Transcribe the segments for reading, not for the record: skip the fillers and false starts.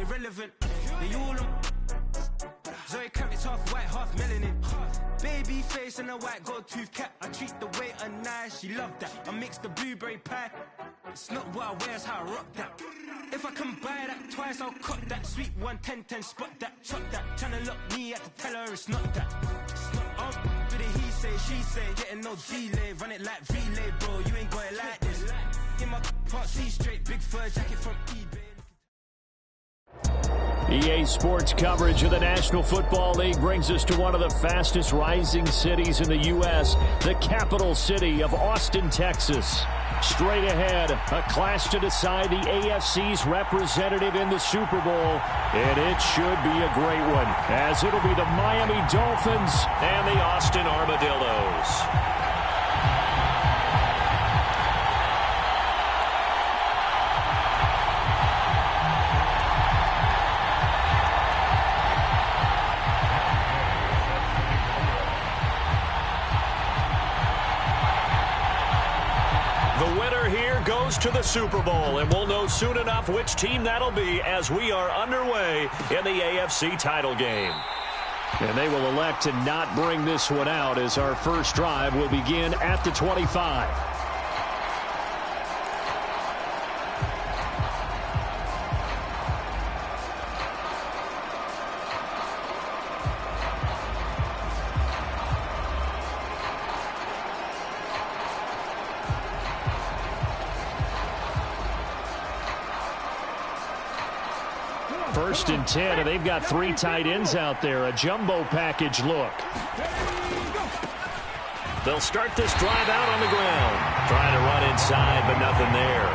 irrelevant. They all Zoe Kravitz half white, half melanin. Baby face and a white gold tooth cap. I treat the waiter nice, she loved that. I mix the blueberry pie. It's not what I wear, it's how I rock that. If I can buy that twice, I'll cut that. Sweet 110, spot that, chop that. Tryna lock me, I have to tell her it's not that. But he say, she say, getting no delay. Run it like relay, bro, you ain't got it like this. In my part C straight, big fur jacket from eBay. EA Sports coverage of the National Football League brings us to one of the fastest rising cities in the U.S., the capital city of Austin, Texas. Straight ahead, a clash to decide the AFC's representative in the Super Bowl, and it should be a great one, as it'll be the Miami Dolphins and the Austin Armadillos. To the Super Bowl, and we'll know soon enough which team that'll be as we are underway in the AFC title game. And they will elect to not bring this one out as our first drive will begin at the 25. First and 10, and they've got 3 tight ends out there. A jumbo package look. They'll start this drive out on the ground. Trying to run inside, but nothing there.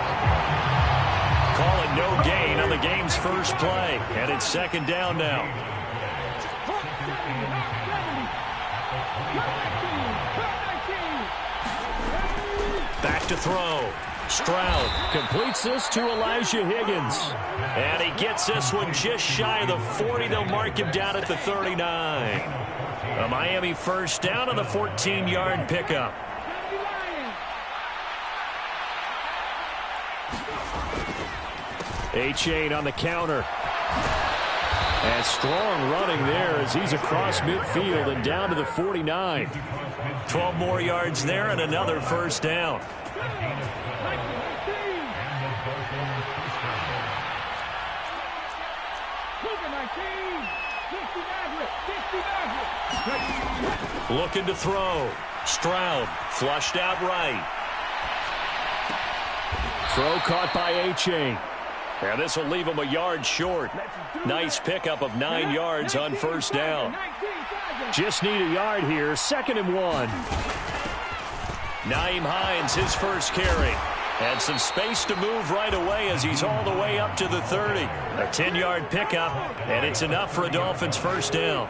Call it no gain on the game's first play, and it's second down now. Back to throw. Stroud completes this to Elijah Higgins. And he gets this one just shy of the 40. They'll mark him down at the 39. A Miami first down on the 14-yard pickup. A-Chain on the counter. And strong running there as he's across midfield and down to the 49. 12 more yards there and another first down. Looking to throw. Stroud flushed out right. Throw caught by A-Chain. And this will leave him a yard short. Nice pickup of 9 yards on first down. Just need a yard here. 2nd and 1. Nyheim Hines, his first carry. And some space to move right away as he's all the way up to the 30. A 10-yard pickup, and it's enough for a Dolphins first down.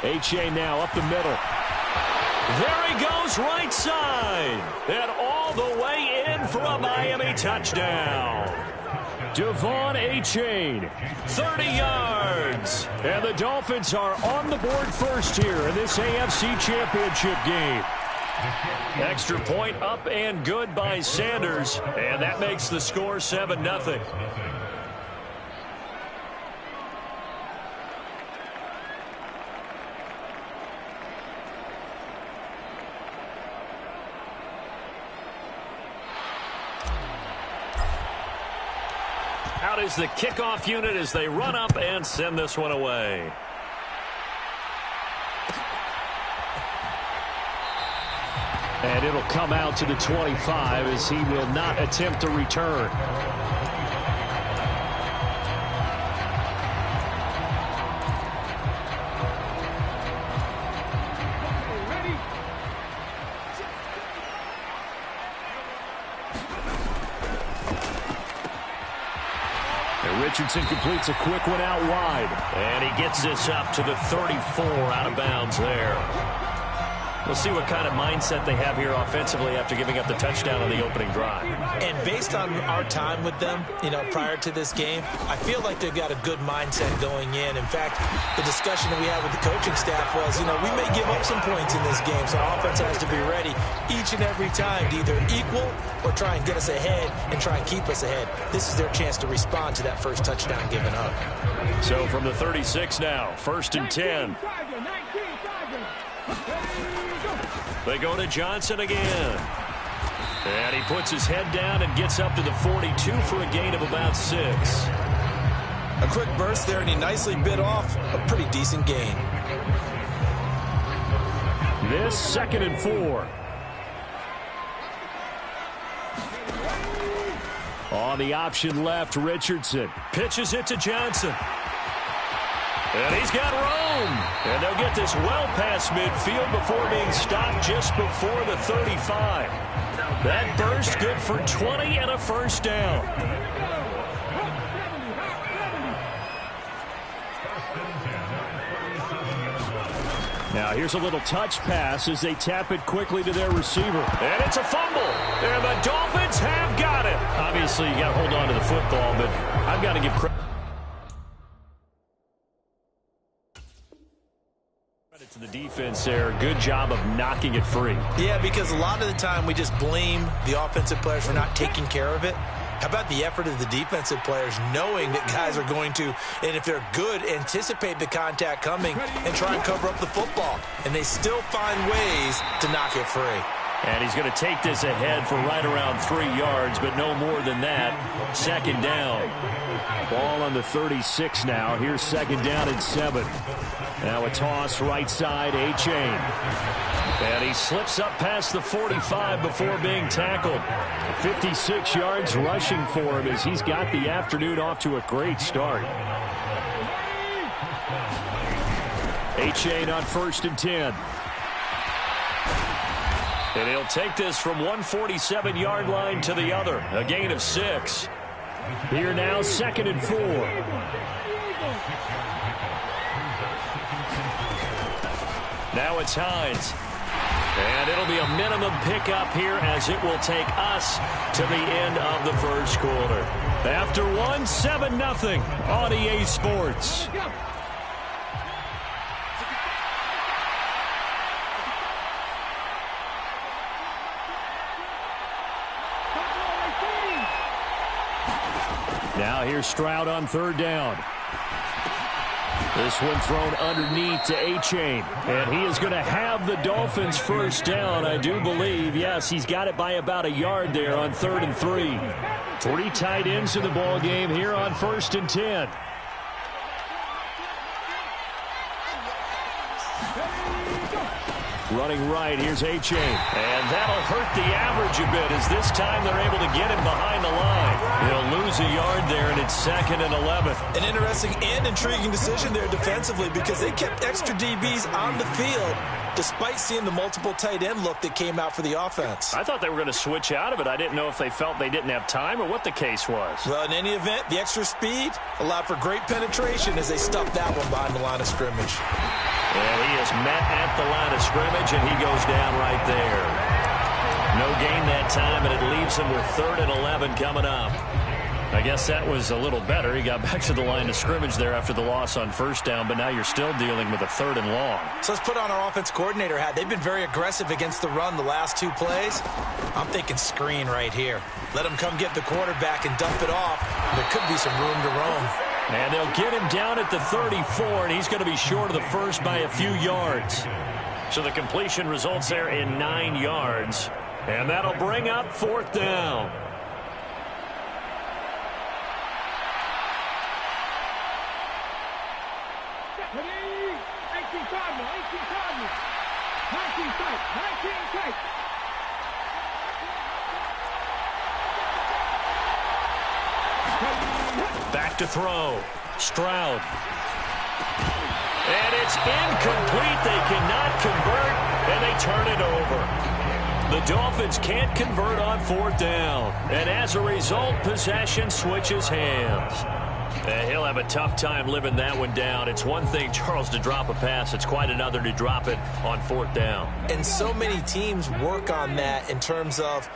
A-Chain now up the middle. There he goes right side. And all the way in for a Miami touchdown. Devon A-Chain, 30 yards. And the Dolphins are on the board first here in this AFC Championship game. Extra point up and good by Sanders. And that makes the score 7-0. Out is the kickoff unit as they run up and send this one away. And it'll come out to the 25 as he will not attempt to return. Richardson completes a quick one out wide. And he gets this up to the 34 out of bounds there. We'll see what kind of mindset they have here offensively after giving up the touchdown on the opening drive. And based on our time with them, prior to this game, I feel like they've got a good mindset going in. In fact, the discussion that we had with the coaching staff was, we may give up some points in this game, so offense has to be ready each and every time to either equal or try and get us ahead and try and keep us ahead. This is their chance to respond to that first touchdown given up. So from the 36 now, 1st and 10. They go to Johnson again. And he puts his head down and gets up to the 42 for a gain of about 6. A quick burst there, and he nicely bit off a pretty decent gain. This 2nd and 4. On the option left, Richardson pitches it to Johnson. And he's got room. And they'll get this well past midfield before being stopped just before the 35. That burst good for 20 and a first down. Now here's a little touch pass as they tap it quickly to their receiver. And it's a fumble. And the Dolphins have got it. Obviously, you got to hold on to the football, but I've got to give credit to the defense there. Good job of knocking it free. Yeah, because a lot of the time we just blame the offensive players for not taking care of it. How about the effort of the defensive players knowing that guys are going to, and if they're good, anticipate the contact coming and try and cover up the football. And they still find ways to knock it free. And he's going to take this ahead for right around 3 yards, but no more than that. 2nd down. Ball on the 36 now. Here's 2nd down and 7. Now a toss right side, A-Chain. And he slips up past the 45 before being tackled. 56 yards rushing for him as he's got the afternoon off to a great start. A-Chain on 1st and 10. And he'll take this from 147-yard line to the other. A gain of 6. Here now, 2nd and 4. Now it's Hines. And it'll be a minimum pickup here as it will take us to the end of the first quarter. After 1, 7-0 on EA Sports. Now here's Stroud on 3rd down. This one thrown underneath to A-Chain. And he is going to have the Dolphins first down, I do believe. Yes, he's got it by about a yard there on 3rd and 3. 3 tight ends in the ball game here on 1st and 10. Running right, here's A-Chain. And that'll hurt the average a bit as this time they're able to get him behind the line. He'll lose a yard there, and it's 2nd and 11. An interesting and intriguing decision there defensively because they kept extra DBs on the field despite seeing the multiple tight end look that came out for the offense. I thought they were going to switch out of it. I didn't know if they felt they didn't have time or what the case was. Well, in any event, the extra speed allowed for great penetration as they stuffed that one behind the line of scrimmage. And he is met at the line of scrimmage, and he goes down right there. No gain that time, and it leaves him with 3rd and 11 coming up. I guess that was a little better. He got back to the line of scrimmage there after the loss on 1st down, but now you're still dealing with a 3rd and long. So let's put on our offense coordinator hat. They've been very aggressive against the run the last 2 plays. I'm thinking screen right here. Let them come get the quarterback and dump it off. There could be some room to roam. And they'll get him down at the 34, and he's going to be short of the first by a few yards. So the completion results there in 9 yards. And that'll bring up 4th down. Back to throw. Stroud. And it's incomplete. They cannot convert, and they turn it over. The Dolphins can't convert on 4th down. And as a result, possession switches hands. He'll have a tough time living that one down. It's one thing, Charles, to drop a pass. It's quite another to drop it on 4th down. And so many teams work on that in terms of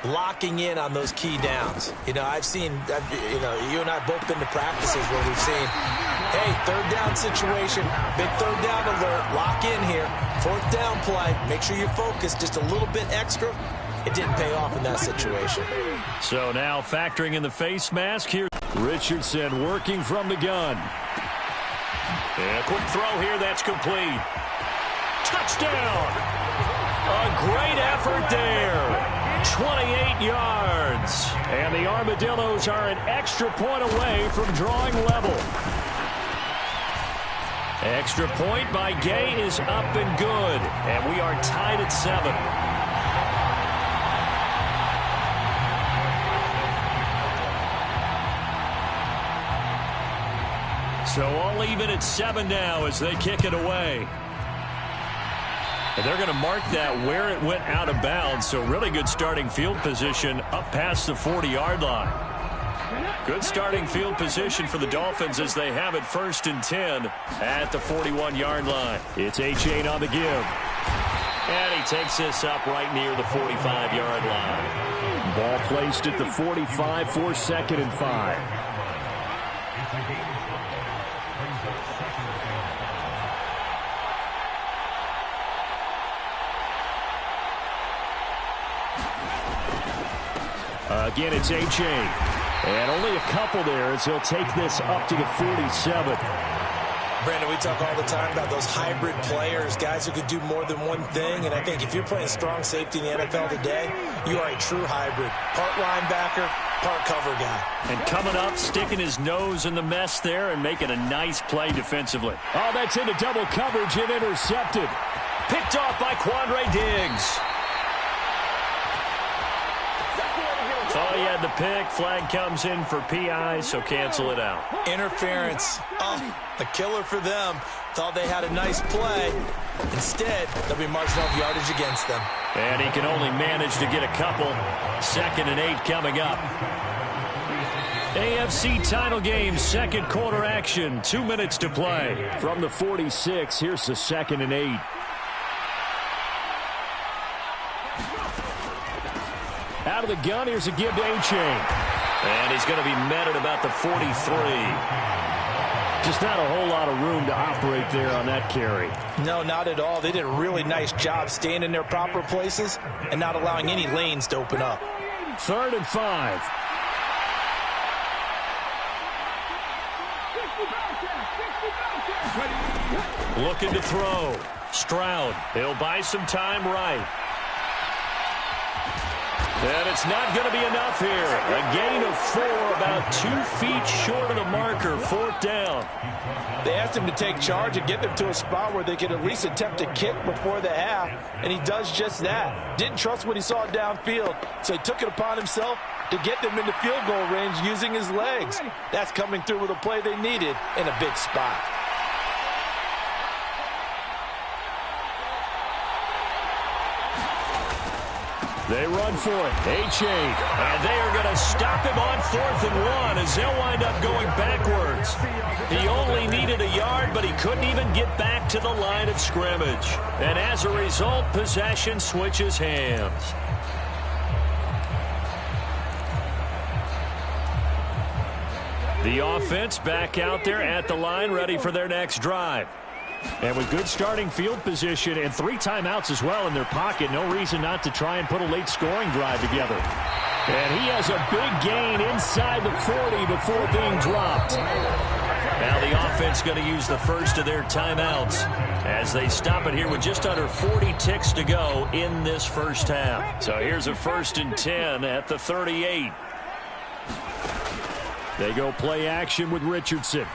locking in on those key downs. You know, you and I both been to practices where we've seen, hey, 3rd down situation, big 3rd down alert, lock in here, 4th down play, make sure you're focused just a little bit extra. It didn't pay off in that situation. So now factoring in the face mask here, Richardson working from the gun. And a quick throw here, that's complete. Touchdown! A great effort there. 28 yards. And the Armadillos are an extra point away from drawing level. Extra point by Gay is up and good. And we are tied at 7. So all even at 7 now as they kick it away. And they're going to mark that where it went out of bounds. So really good starting field position up past the 40-yard line. Good starting field position for the Dolphins as they have it 1st and 10 at the 41-yard line. It's Achane on the give. And he takes this up right near the 45-yard line. Ball placed at the 45 for 2nd and 5. Again, it's Achane. And only a couple there as he'll take this up to the 47. Brandon, we talk all the time about those hybrid players, guys who could do more than one thing. And I think if you're playing strong safety in the NFL today, you are a true hybrid. Part linebacker, part cover guy. And coming up, sticking his nose in the mess there and making a nice play defensively. Oh, that's into double coverage and intercepted. Picked off by Quandre Diggs. Thought he had the pick. Flag comes in for PI, so cancel it out. Interference. Oh, a killer for them. Thought they had a nice play. Instead, there'll be marginal yardage against them. And he can only manage to get a couple. 2nd and 8 coming up. AFC title game, 2nd quarter action. 2 minutes to play. From the 46, here's the 2nd and 8. Out of the gun, here's a give to Achane. And he's going to be met at about the 43. Just not a whole lot of room to operate there on that carry. No, not at all. They did a really nice job staying in their proper places and not allowing any lanes to open up. 3rd and 5. Looking to throw. Stroud. He'll buy some time right. And it's not going to be enough here. A gain of 4, about 2 feet short of the marker, 4th down. They asked him to take charge and get them to a spot where they could at least attempt to kick before the half, and he does just that. Didn't trust what he saw downfield, so he took it upon himself to get them into field goal range using his legs. That's coming through with a play they needed in a big spot. They run for it. Achane. And they are going to stop him on 4th and 1 as they'll wind up going backwards. He only needed a yard, but he couldn't even get back to the line of scrimmage. And as a result, possession switches hands. The offense back out there at the line, ready for their next drive. And with good starting field position and 3 timeouts as well in their pocket, no reason not to try and put a late scoring drive together. And he has a big gain inside the 40 before being dropped. Now the offense going to use the first of their timeouts as they stop it here with just under 40 ticks to go in this first half. So here's a 1st and 10 at the 38. They go play action with Richardson.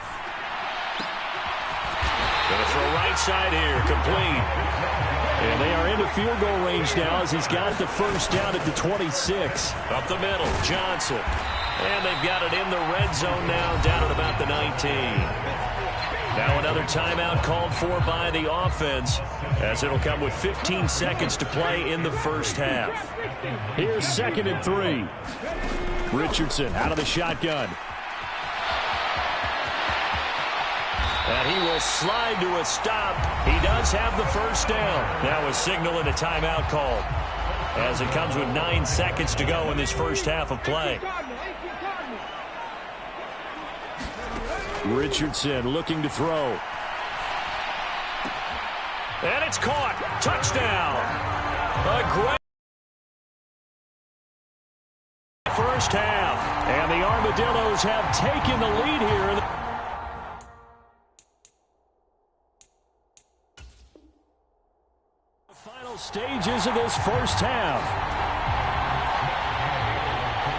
Going to throw right side here, complete. And they are into field goal range now as he's got the 1st down at the 26. Up the middle, Johnson. And they've got it in the red zone now, down at about the 19. Now another timeout called for by the offense as it'll come with 15 seconds to play in the first half. Here's 2nd and 3. Richardson out of the shotgun. And he will slide to a stop. He does have the first down. Now a signal and a timeout called, as it comes with 9 seconds to go in this first half of play. Richardson looking to throw. And it's caught. Touchdown. A great first half. And the Armadillos have taken the lead here. The final stages of this first half.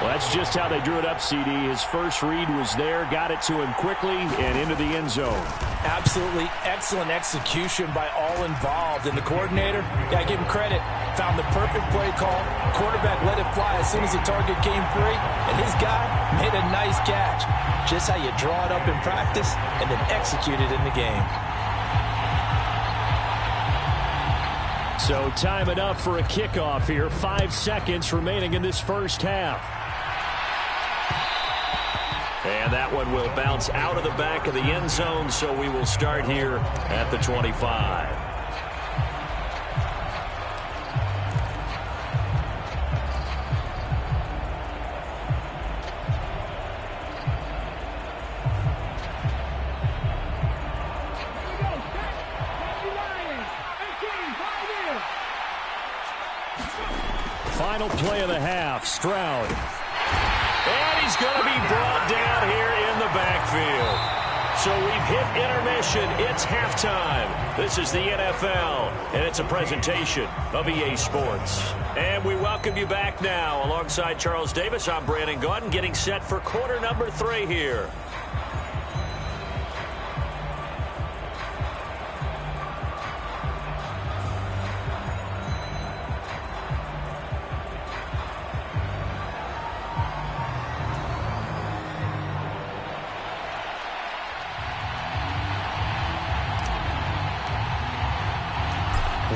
Well, that's just how they drew it up, CD. His first read was there, got it to him quickly, and into the end zone. Absolutely excellent execution by all involved. And the coordinator, got to give him credit, found the perfect play call. Quarterback let it fly as soon as the target came free, and his guy made a nice catch. Just how you draw it up in practice and then execute it in the game. So time enough for a kickoff here. 5 seconds remaining in this first half. And that one will bounce out of the back of the end zone, so we will start here at the 25. Final play of the half, Stroud. And he's going to be brought down here in the backfield. So we've hit intermission. It's halftime. This is the NFL, and it's a presentation of EA Sports. And we welcome you back now. Alongside Charles Davis, I'm Brandon Gaudin, getting set for quarter number 3 here.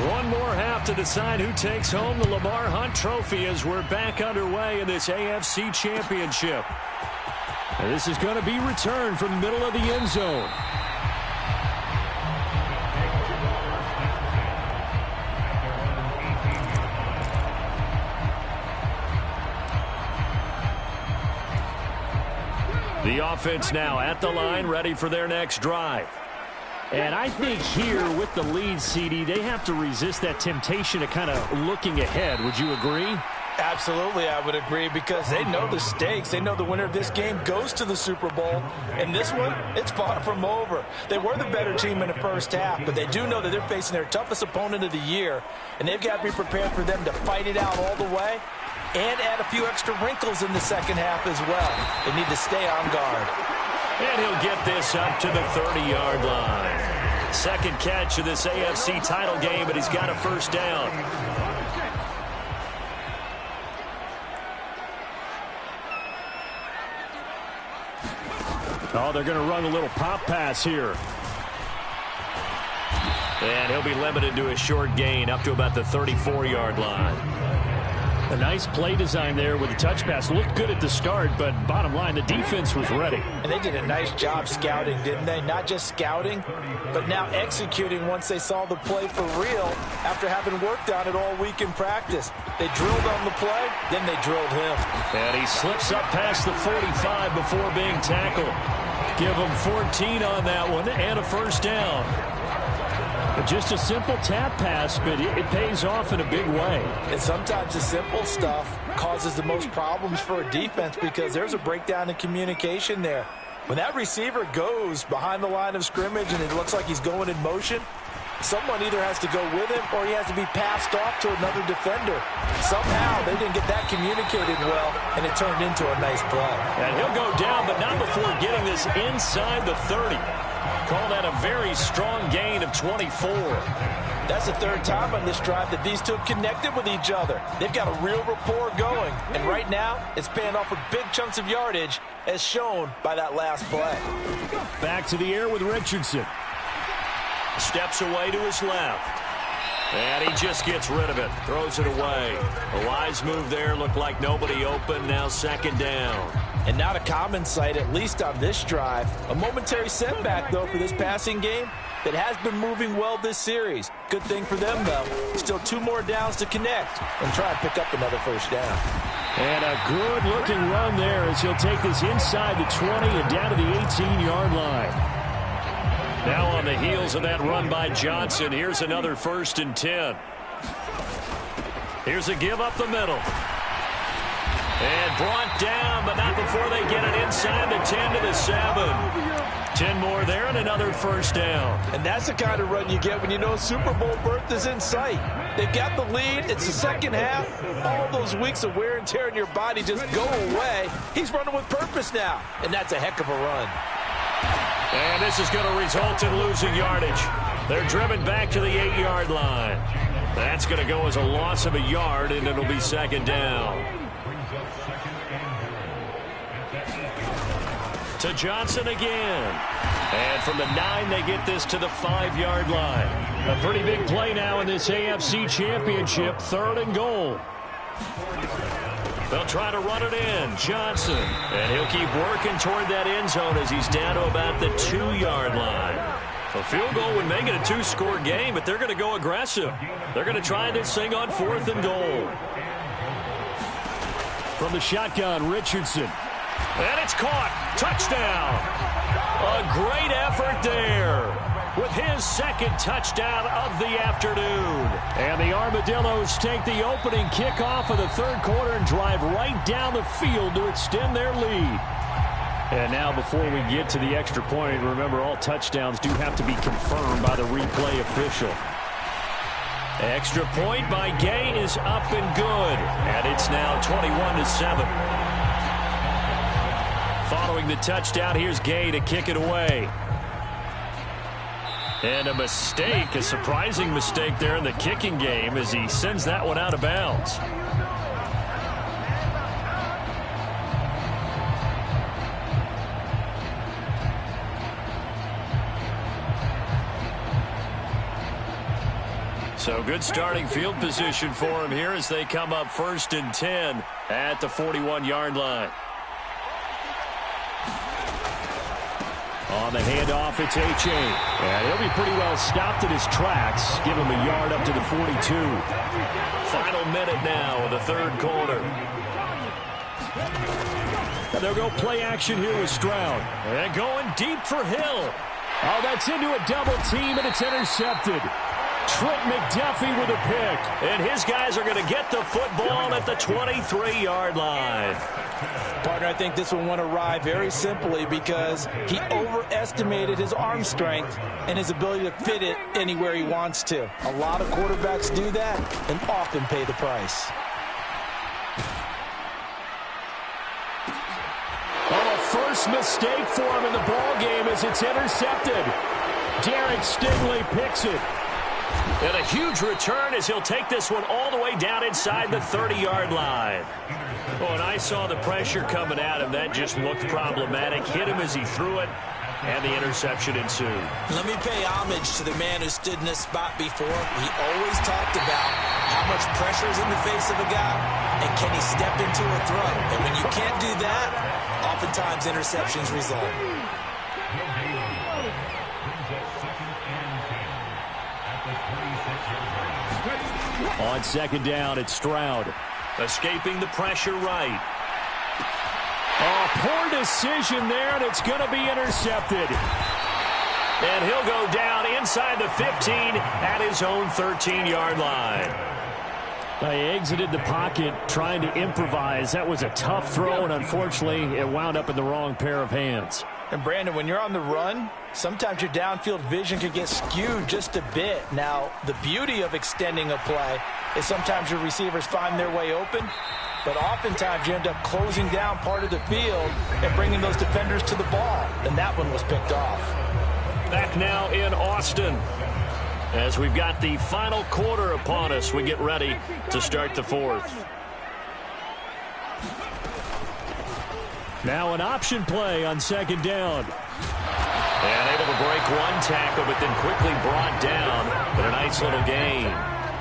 One more half to decide who takes home the Lamar Hunt Trophy as we're back underway in this AFC Championship. And this is going to be returned from the middle of the end zone. The offense now at the line, ready for their next drive. And I think here with the lead, CD, they have to resist that temptation of kind of looking ahead. Would you agree? Absolutely, I would agree, because they know the stakes. They know the winner of this game goes to the Super Bowl. And this one, it's far from over. They were the better team in the first half, but they do know that they're facing their toughest opponent of the year. And they've got to be prepared for them to fight it out all the way and add a few extra wrinkles in the second half as well. They need to stay on guard. And he'll get this up to the 30-yard line. Second catch of this AFC title game, but he's got a first down. Oh, they're going to run a little pop pass here. And he'll be limited to a short gain up to about the 34-yard line. A nice play design there with the touch pass. Looked good at the start, but bottom line, the defense was ready. And they did a nice job scouting, didn't they? Not just scouting, but now executing once they saw the play for real after having worked on it all week in practice. They drilled on the play, then they drilled him. And he slips up past the 45 before being tackled. Give him 14 on that one and a first down. Just a simple tap pass, but it pays off in a big way. And sometimes the simple stuff causes the most problems for a defense because there's a breakdown in communication there. When that receiver goes behind the line of scrimmage and it looks like he's going in motion, someone either has to go with him or he has to be passed off to another defender. Somehow they didn't get that communicated well, and it turned into a nice play. And he'll go down, but not before getting this inside the 30. Call that a very strong gain of 24. That's the third time on this drive that these two have connected with each other. They've got a real rapport going. And right now, it's paying off with big chunks of yardage, as shown by that last play. Back to the air with Richardson. Steps away to his left. And he just gets rid of it, throws it away. A wise move there, looked like nobody open, now second down. And not a common sight, at least on this drive. A momentary setback, though, for this passing game that has been moving well this series. Good thing for them, though. Still 2 more downs to connect and try and pick up another first down. And a good-looking run there as he'll take this inside the 20 and down to the 18-yard line. Now on the heels of that run by Johnson, here's another 1st and 10. Here's a give up the middle. And brought down, but not before they get it inside the 10 to the 7. 10 more there and another first down. And that's the kind of run you get when you know Super Bowl berth is in sight. They've got the lead. It's the second half. All those weeks of wear and tear in your body just go away. He's running with purpose now, and that's a heck of a run. And this is going to result in losing yardage. They're driven back to the 8-yard line. That's going to go as a loss of a yard, and it'll be second down. To Johnson again. And from the 9, they get this to the 5-yard line. A pretty big play now in this AFC Championship, 3rd and goal. They'll try to run it in. Johnson. And he'll keep working toward that end zone as he's down to about the 2-yard line. A field goal would make it a 2-score game, but they're going to go aggressive. They're going to try this thing on 4th and goal. From the shotgun, Richardson. And it's caught. Touchdown. A great effort there with his 2nd touchdown of the afternoon. And the Armadillos take the opening kickoff of the 3rd quarter and drive right down the field to extend their lead. And now before we get to the extra point, remember all touchdowns do have to be confirmed by the replay official. Extra point by Gay is up and good. And it's now 21-7. Following the touchdown, here's Gay to kick it away. And a mistake, a surprising mistake there in the kicking game as he sends that one out of bounds. So good starting field position for him here as they come up 1st and 10 at the 41-yard line. On the handoff, it's H.A. And he'll be pretty well stopped in his tracks. Give him a yard up to the 42. Final minute now of the 3rd quarter. And they'll go play action here with Stroud. And going deep for Hill. Oh, that's into a double team, and it's intercepted. Trent McDuffie with a pick. And his guys are going to get the football at the 23-yard line. Partner, I think this one went awry very simply because he overestimated his arm strength and his ability to fit it anywhere he wants to. A lot of quarterbacks do that and often pay the price. Oh, a first mistake for him in the ball game as it's intercepted. Derek Stingley picks it. And a huge return as he'll take this one all the way down inside the 30-yard line. Oh, and I saw the pressure coming at him. That just looked problematic. Hit him as he threw it, and the interception ensued. Let me pay homage to the man who stood in this spot before. He always talked about how much pressure is in the face of a guy, and can he step into a throw. And when you can't do that, oftentimes interceptions result. On 2nd down, it's Stroud. Escaping the pressure right. Oh, poor decision there, and it's going to be intercepted. And he'll go down inside the 15 at his own 13-yard line. He exited the pocket trying to improvise. That was a tough throw, and unfortunately, it wound up in the wrong pair of hands. And, Brandon, when you're on the run, sometimes your downfield vision can get skewed just a bit. Now, the beauty of extending a play is sometimes your receivers find their way open, but oftentimes you end up closing down part of the field and bringing those defenders to the ball. And that one was picked off. Back now in Austin. As we've got the final quarter upon us, we get ready to start the 4th. Now an option play on 2nd down. And able to break one tackle, but then quickly brought down. But a nice little gain.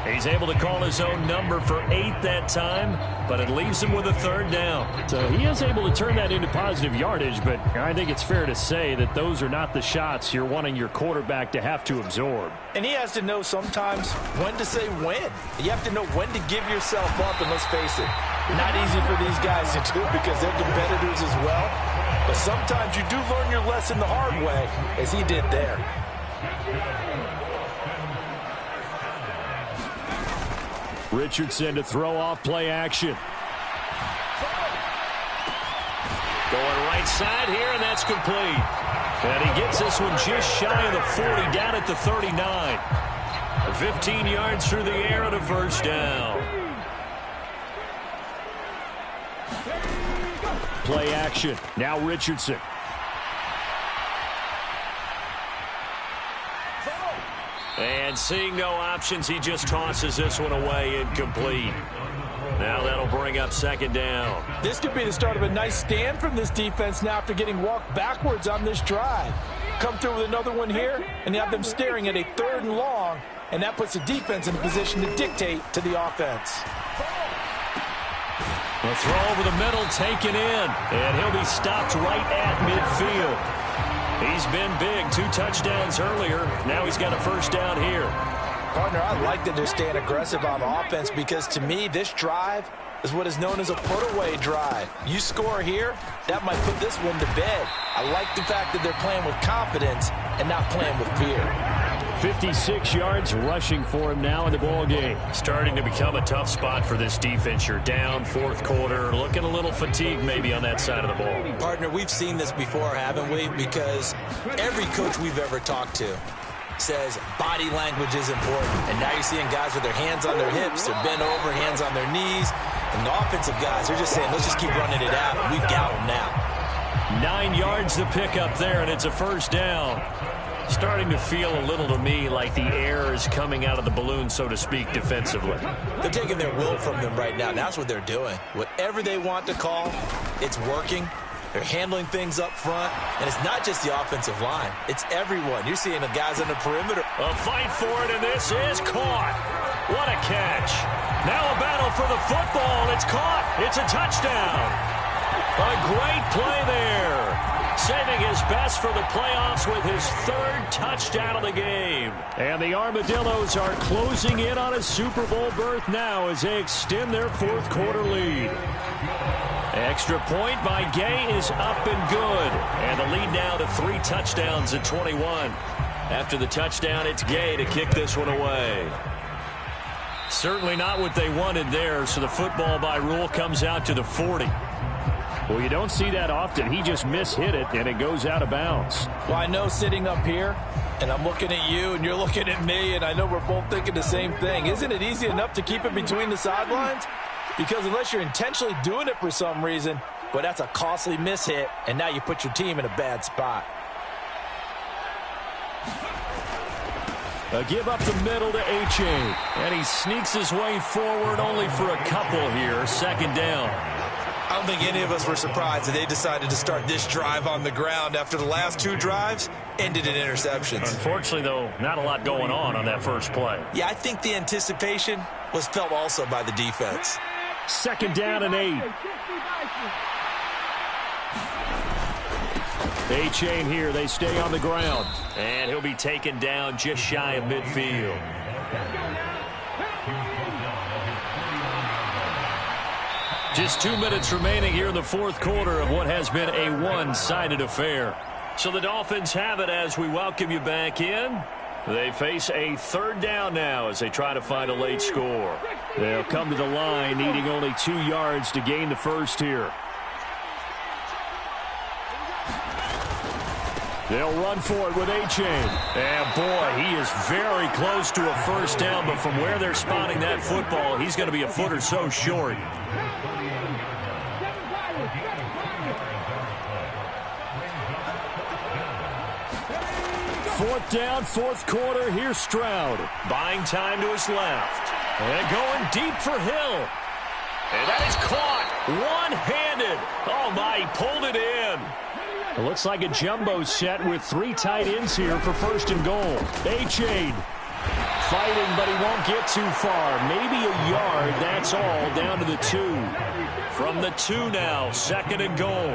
He's able to call his own number for 8 that time, but it leaves him with a 3rd down. So he is able to turn that into positive yardage, but I think it's fair to say that those are not the shots you're wanting your quarterback to have to absorb. And he has to know sometimes when to say when. You have to know when to give yourself up, and let's face it, not easy for these guys to do because they're competitors as well. But sometimes you do learn your lesson the hard way, as he did there. Richardson to throw off play action. Going right side here, and that's complete. And he gets this one just shy of the 40, down at the 39. 15 yards through the air and a 1st down. Play action. Now Richardson. And seeing no options, he just tosses this one away, incomplete. Now that'll bring up 2nd down. This could be the start of a nice stand from this defense now after getting walked backwards on this drive. Come through with another one here, and you have them staring at a 3rd and long, and that puts the defense in a position to dictate to the offense. The throw over the middle, taken in, and he'll be stopped right at midfield. He's been big, 2 touchdowns earlier. Now he's got a 1st down here. Partner, I like that they're staying aggressive on offense because, to me, this drive is what is known as a put-away drive. You score here, that might put this one to bed. I like the fact that they're playing with confidence and not playing with fear. 56 yards rushing for him now in the ball game. Starting to become a tough spot for this defense. You're down 4th quarter, looking a little fatigued maybe on that side of the ball. Partner, we've seen this before, haven't we? Because every coach we've ever talked to says body language is important. And now you're seeing guys with their hands on their hips, they're bent over, hands on their knees. And the offensive guys, they're just saying, let's just keep running it out. And we've got them now. 9 yards to pick up there, and it's a 1st down. Starting to feel a little to me like the air is coming out of the balloon, so to speak, defensively. They're taking their will from them right now. That's what they're doing. Whatever they want to call, it's working. They're handling things up front, and it's not just the offensive line. It's everyone. You're seeing the guys on the perimeter. A fight for it, and this is caught. What a catch. Now a battle for the football. It's caught. It's a touchdown. A great play there. Saving his best for the playoffs with his 3rd touchdown of the game. And the Armadillos are closing in on a Super Bowl berth now as they extend their 4th quarter lead. Extra point by Gay is up and good. And the lead now to 3 touchdowns at 21. After the touchdown, it's Gay to kick this one away. Certainly not what they wanted there, so the football by rule comes out to the 40. Well, you don't see that often. He just mishit it, and it goes out of bounds. Well, I know sitting up here, and I'm looking at you, and you're looking at me, and I know we're both thinking the same thing. Isn't it easy enough to keep it between the sidelines? Because unless you're intentionally doing it for some reason, well, that's a costly mishit, and now you put your team in a bad spot. A give up the middle to H.A. And he sneaks his way forward only for a couple here. 2nd down. I don't think any of us were surprised that they decided to start this drive on the ground after the last 2 drives ended in interceptions. Unfortunately, though, not a lot going on that first play. Yeah, I think the anticipation was felt also by the defense. 2nd down and 8. A-chain here. They stay on the ground. And he'll be taken down just shy of midfield. Just 2 minutes remaining here in the 4th quarter of what has been a one-sided affair. So the Dolphins have it as we welcome you back in. They face a 3rd down now as they try to find a late score. They'll come to the line needing only 2 yards to gain the 1st here. They'll run for it with A-Chain. And, boy, he is very close to a 1st down, but from where they're spotting that football, he's going to be a foot or so short. Fourth down, 4th quarter. Here's Stroud. Buying time to his left. And going deep for Hill. And that is caught one-handed. Oh, my, he pulled it in. It looks like a jumbo set with 3 tight ends here for 1st and goal. A-Chain fighting, but he won't get too far. Maybe a yard, that's all, down to the 2. From the 2 now, 2nd and goal.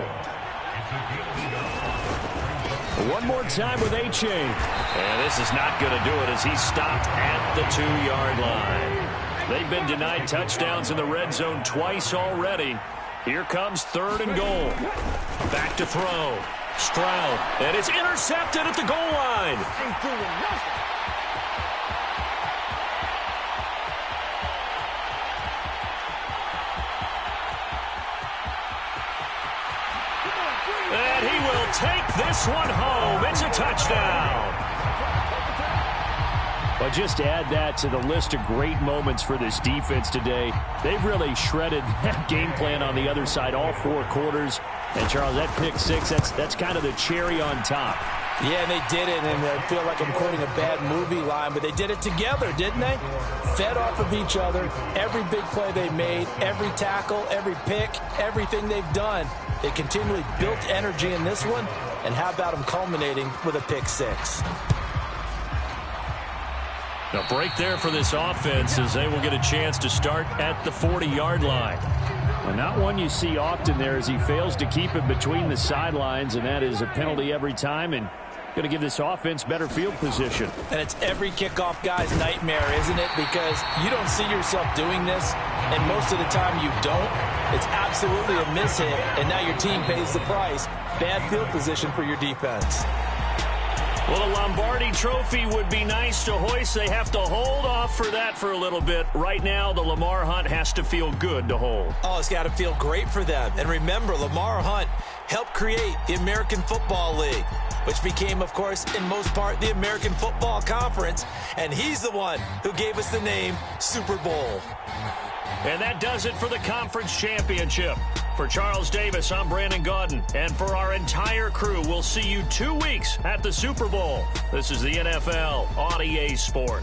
One more time with Achane. And this is not going to do it as he's stopped at the 2-yard line. They've been denied touchdowns in the red zone twice already. Here comes 3rd and goal. Back to throw. Stroud. And it's intercepted at the goal line. And he will take this one home. It's a touchdown. But just add that to the list of great moments for this defense today. They've really shredded that game plan on the other side all 4 quarters. And, Charles, that pick 6, that's kind of the cherry on top. Yeah, and they did it, and I feel like I'm quoting a bad movie line, but they did it together, didn't they? Fed off of each other, every big play they made, every tackle, every pick, everything they've done. They continually built energy in this one, and how about them culminating with a pick 6? A break there for this offense as they will get a chance to start at the 40-yard line. Well, not one you see often there as he fails to keep it between the sidelines, and that is a penalty every time and going to give this offense better field position. And it's every kickoff guy's nightmare, isn't it? Because you don't see yourself doing this, and most of the time you don't. It's absolutely a mishit, and now your team pays the price. Bad field position for your defense. Well, a Lombardi trophy would be nice to hoist. They have to hold off for that for a little bit. Right now, the Lamar Hunt has to feel good to hold. Oh, it's got to feel great for them. And remember, Lamar Hunt helped create the American Football League, which became, of course, in most part, the American Football Conference. And he's the one who gave us the name Super Bowl. And that does it for the conference championship. For Charles Davis, I'm Brandon Gaudin. And for our entire crew, we'll see you 2 weeks at the Super Bowl. This is the NFL on EA Sport.